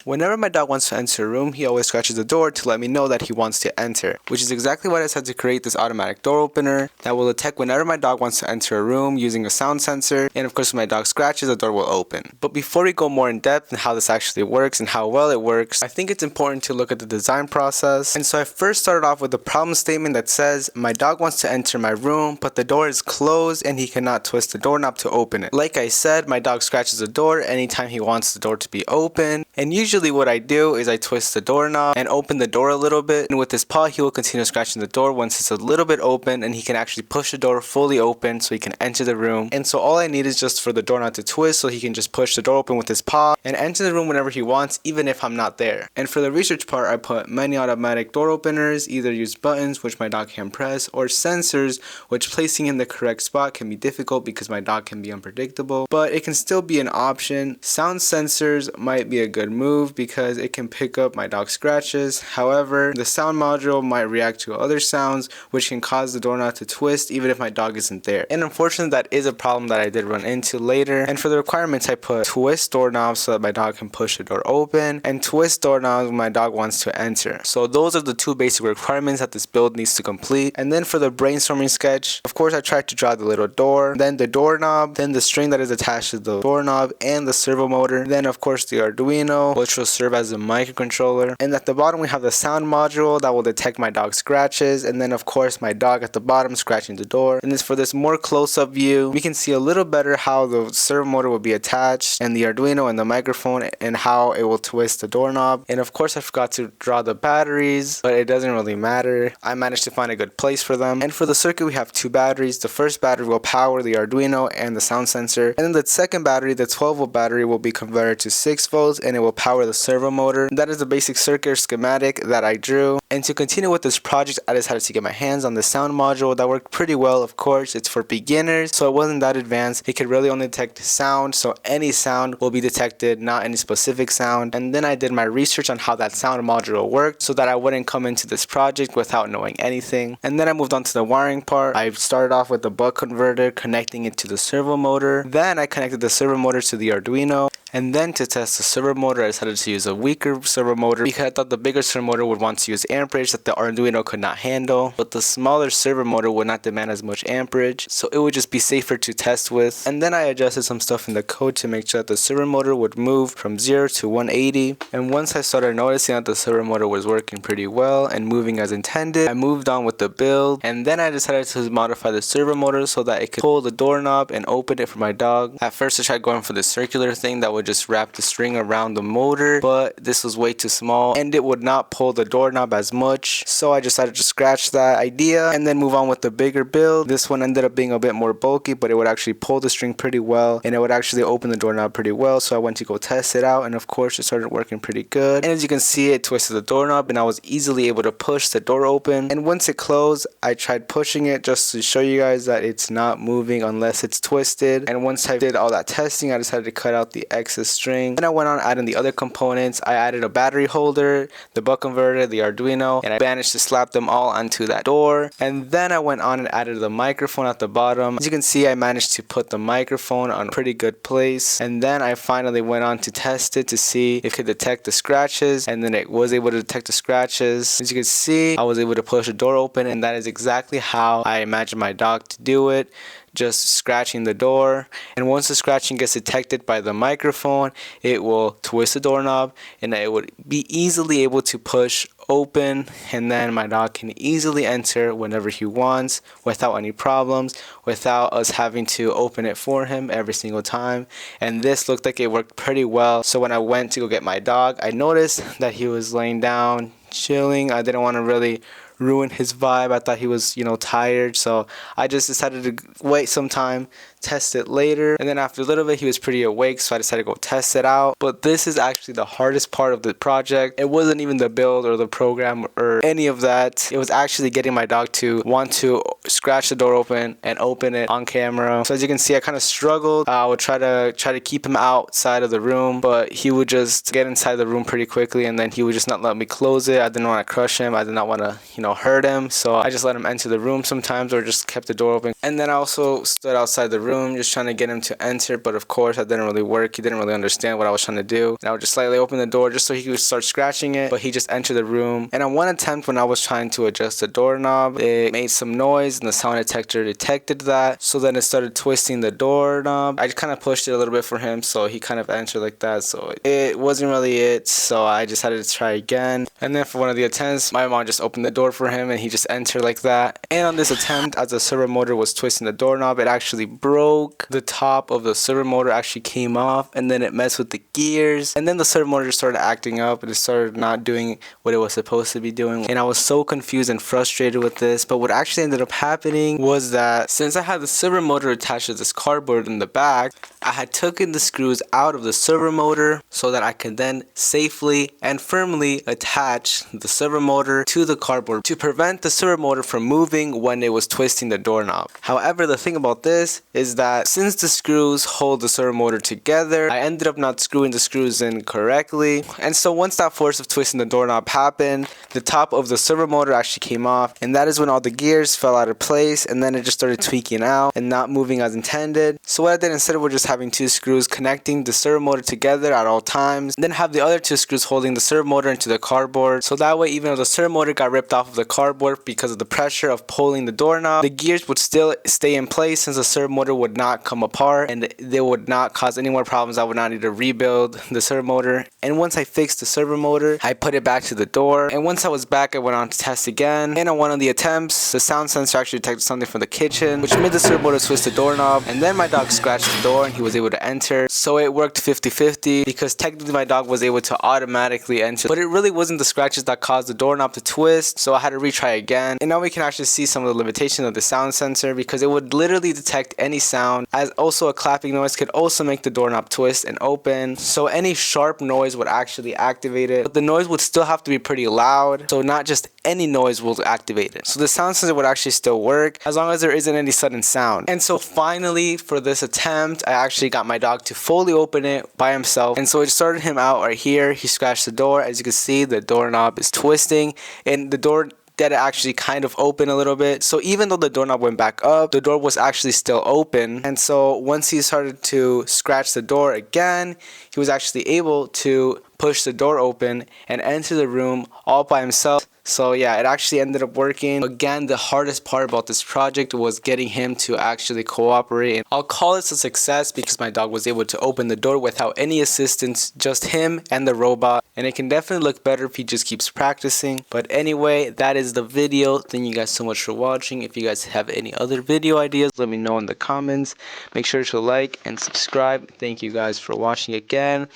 Whenever my dog wants to enter a room, he always scratches the door to let me know that he wants to enter, which is exactly why I decided to create this automatic door opener that will detect whenever my dog wants to enter a room using a sound sensor, and of course when my dog scratches, the door will open. But before we go more in depth in how this actually works and how well it works, I think it's important to look at the design process. And so I first started off with a problem statement that says, my dog wants to enter my room, but the door is closed and he cannot twist the doorknob to open it. Like I said, my dog scratches the door anytime he wants the door to be open, and usually what I do is I twist the doorknob and open the door a little bit, and with his paw he will continue scratching the door once it's a little bit open, and he can actually push the door fully open so he can enter the room. And so all I need is just for the doorknob to twist so he can just push the door open with his paw and enter the room whenever he wants, even if I'm not there. And for the research part, I put many automatic door openers either use buttons, which my dog can press, or sensors, which placing in the correct spot can be difficult because my dog can be unpredictable, but it can still be an option. Sound sensors might be a good move because it can pick up my dog's scratches. However, the sound module might react to other sounds, which can cause the doorknob to twist even if my dog isn't there. And unfortunately, that is a problem that I did run into later. And for the requirements, I put twist doorknob so that my dog can push the door open, and twist doorknob when my dog wants to enter. So those are the two basic requirements that this build needs to complete. And then for the brainstorming sketch, of course I tried to draw the little door, then the doorknob, then the string that is attached to the doorknob, and the servo motor, then of course the Arduino, which will serve as a microcontroller. And at the bottom we have the sound module that will detect my dog's scratches, and then of course my dog at the bottom scratching the door. And this for this more close-up view, we can see a little better how the servo motor will be attached, and the Arduino and the microphone, and how it will twist the doorknob. And of course I forgot to draw the batteries, but it doesn't really matter. I managed to find a good place for them. And for the circuit we have two batteries. The first battery will power the Arduino and the sound sensor, and then the second battery, the 12-volt battery, will be converted to 6 volts and it will power the servo motor. That is the basic circuit schematic that I drew. And to continue with this project, I decided to get my hands on the sound module. That worked pretty well. Of course, it's for beginners, so it wasn't that advanced. It could really only detect sound, so any sound will be detected, not any specific sound. And then I did my research on how that sound module worked so that I wouldn't come into this project without knowing anything. And then I moved on to the wiring part. I started off with the buck converter, connecting it to the servo motor. Then I connected the servo motor to the Arduino. And then to test the servo motor, I decided to use a weaker servo motor because I thought the bigger servo motor would want to use amperage that the Arduino could not handle, but the smaller servo motor would not demand as much amperage, so it would just be safer to test with. And then I adjusted some stuff in the code to make sure that the servo motor would move from 0 to 180. And once I started noticing that the servo motor was working pretty well and moving as intended, I moved on with the build. And then I decided to modify the servo motor so that it could pull the doorknob and open it for my dog. At first I tried going for the circular thing that would just wrap the string around the motor, but this was way too small and it would not pull the doorknob as much, so I decided to scratch that idea and then move on with the bigger build. This one ended up being a bit more bulky, but it would actually pull the string pretty well and it would actually open the doorknob pretty well, so I went to go test it out, and of course it started working pretty good. And as you can see, it twisted the doorknob and I was easily able to push the door open. And once it closed, I tried pushing it just to show you guys that it's not moving unless it's twisted. And once I did all that testing, I decided to cut out the excess string. Then I went on adding the other components. I added a battery holder, the buck converter, the Arduino, and I managed to slap them all onto that door. And then I went on and added the microphone at the bottom. As you can see, I managed to put the microphone on a pretty good place. And then I finally went on to test it to see if it could detect the scratches, and then it was able to detect the scratches. As you can see, I was able to push the door open, and that is exactly how I imagined my dog to do it. Just scratching the door, and once the scratching gets detected by the microphone, it will twist the doorknob and it would be easily able to push open, and then my dog can easily enter whenever he wants without any problems, without us having to open it for him every single time. And this looked like it worked pretty well. So when I went to go get my dog, I noticed that he was laying down chilling. I didn't want to really ruin his vibe. I thought he was, tired, so I just decided to wait some time, test it later. And then after a little bit, he was pretty awake, so I decided to go test it out. But this is actually the hardest part of the project. It wasn't even the build or the program or any of that. It was actually getting my dog to want to scratch the door open and open it on camera. So as you can see, I kind of struggled. I would try to keep him outside of the room, but he would just get inside the room pretty quickly, and then he would just not let me close it. I didn't want to crush him. I did not want to, hurt him. So I just let him enter the room sometimes, or just kept the door open. And then I also stood outside the room room, just trying to get him to enter, but of course that didn't really work. He didn't really understand what I was trying to do. And I would just slightly open the door just so he could start scratching it, but he just entered the room. And on one attempt, when I was trying to adjust the doorknob, it made some noise and the sound detector detected that. So then it started twisting the doorknob. I just kind of pushed it a little bit for him, so he kind of entered like that. So it wasn't really it, so I just had to try again. And then for one of the attempts, my mom just opened the door for him and he just entered like that. And on this attempt, as the servo motor was twisting the doorknob, it actually broke. The top of the servo motor actually came off, and then it messed with the gears, and then the servo motor just started acting up and it started not doing what it was supposed to be doing. And I was so confused and frustrated with this. But what actually ended up happening was that since I had the servo motor attached to this cardboard in the back, I had taken the screws out of the servo motor so that I could then safely and firmly attach the servo motor to the cardboard to prevent the servo motor from moving when it was twisting the doorknob. However, the thing about this is that since the screws hold the servo motor together, I ended up not screwing the screws in correctly. And so once that force of twisting the doorknob happened, the top of the servo motor actually came off, and that is when all the gears fell out of place, and then it just started tweaking out and not moving as intended. So what I did instead of just having two screws connecting the servo motor together at all times, then have the other two screws holding the servo motor into the cardboard, so that way even though the servo motor got ripped off of the cardboard because of the pressure of pulling the doorknob, the gears would still stay in place since the servo motor would not come apart and they would not cause any more problems. I would not need to rebuild the servo motor. And once I fixed the servo motor, I put it back to the door, and once I was back, I went on to test again. And on one of the attempts, the sound sensor actually detected something from the kitchen, which made the servo motor twist the doorknob, and then my dog scratched the door and he was able to enter. So it worked 50-50 because technically my dog was able to automatically enter, but it really wasn't the scratches that caused the doorknob to twist, so I had to retry again. And now we can actually see some of the limitations of the sound sensor because it would literally detect any sound, as also a clapping noise could also make the doorknob twist and open, so any sharp noise would actually activate it, but the noise would still have to be pretty loud, so not just any noise will activate it. So the sound sensor would actually still work as long as there isn't any sudden sound. And so finally for this attempt, I actually got my dog to fully open it by himself, and so it started him out right here. He scratched the door. As you can see, the doorknob is twisting and the door did actually kind of open a little bit. So even though the doorknob went back up, the door was actually still open. And so once he started to scratch the door again, he was actually able to push the door open and enter the room all by himself. So yeah, it actually ended up working. Again, the hardest part about this project was getting him to actually cooperate. And I'll call this a success because my dog was able to open the door without any assistance, just him and the robot. And it can definitely look better if he just keeps practicing. But anyway, that is the video. Thank you guys so much for watching. If you guys have any other video ideas, let me know in the comments. Make sure to like and subscribe. Thank you guys for watching again.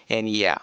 And yeah.